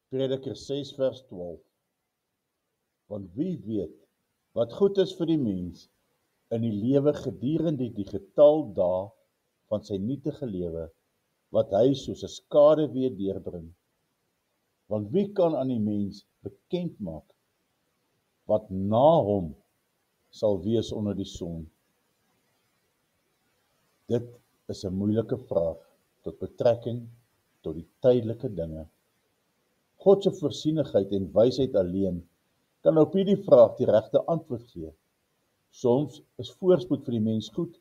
Prediker 6 vers 12. Want wie weet wat goed is vir die mens in die lewe gedurende die getal dae van sy nietige lewe, wat hy soos 'n skaduwee deurbring. Want wie kan aan die mens bekend maak wat na hom sal wees onder die son? Dit is 'n moeilike vraag tot betrekking tot die tydelike dinge. God se voorsienigheid en wysheid alleen kan op hierdie vraag die regte antwoord gee. Soms is voorspoed vir die mens goed.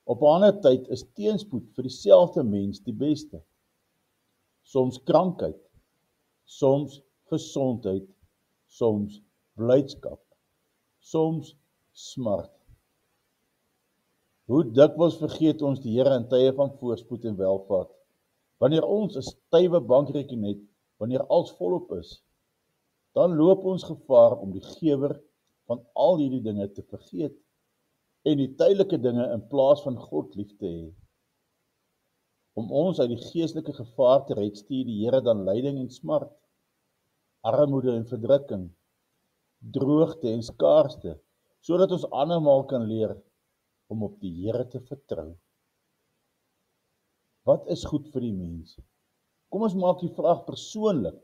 Op 'n ander tyd is teenspoed vir dieselfde mens die beste. Soms krankheid, soms gesondheid, soms blydskap, soms smart. Hoe dikwels vergeet ons die Here in tye van voorspoed en welvaart, wanneer ons 'n stywe bankrekening het, wanneer alles volop is, dan loop ons gevaar om die gewer van al hierdie dinge te vergeet en die tydelike dinge in plaas van God lief te hê. Om ons uit die geestelike gevaar te red, stuur die Here dan lyding en smart, armoede en verdrukking, droogte en skaarsde, sodat ons andermaal kan leer om op die Here te vertrou. Wat is goed vir die mens? Kom ons maak die vraag persoonlik.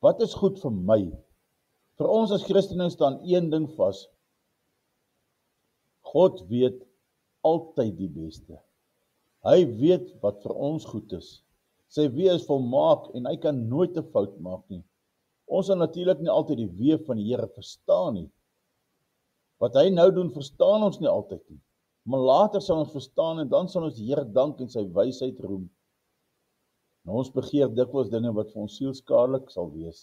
Wat is goed vir my? Vir ons as Christene staan een ding vas. God weet altyd die beste. Hy weet wat vir ons goed is. Sy weë is volmaak en hy kan nooit 'n fout maak nie. Ons sal natuurlik nie altyd die weë van die Here verstaan nie. Wat hy nou doen, verstaan ons nie altyd nie. Maar later sal ons verstaan en dan sal ons die Here dank en sy wysheid roem. En ons begeer dikwels dinge wat vir ons siel skadelik sal wees.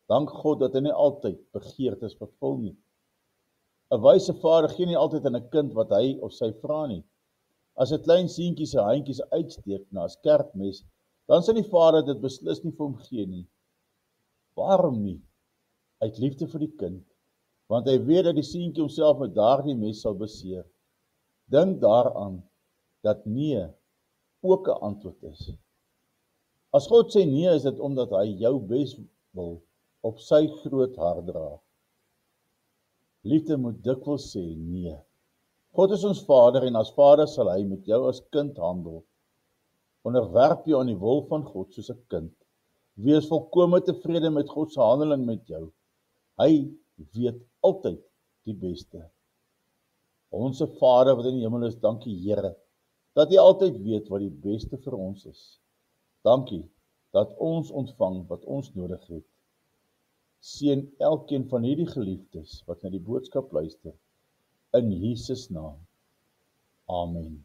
Dank God dat hy nie altyd begeertes vervul nie. 'n Wyse vader gee nie altyd aan 'n kind wat hy of sy vra nie. As 'n klein seentjie sy handjies uitsteek na 'n skerp mes, dan sal die vader dit beslis nie vir hom gee nie. Waarom nie? Uit liefde vir die kind, want hy weet dat die seentjie homself met daardie mes sal beseer. Dink daaraan dat nee ook 'n antwoord is. As God sê nee, is dit omdat hy jou bes wil op sy groot hart dra. Liefde moet dikwels sê nee. God is ons Vader en as Vader sal hy met jou as kind handel. Onderwerp jou aan die wil van God soos 'n kind. Wees volkome tevrede met God se handeling met jou. Hy weet altyd die beste. Onse Vader wat in die hemel is, dankie Here, dat U altyd weet wat die beste vir ons is. Dankie dat ons ontvang wat ons nodig het. Seën elkeen van hierdie geliefdes wat na die boodskap luister, in Jesus naam. Amen.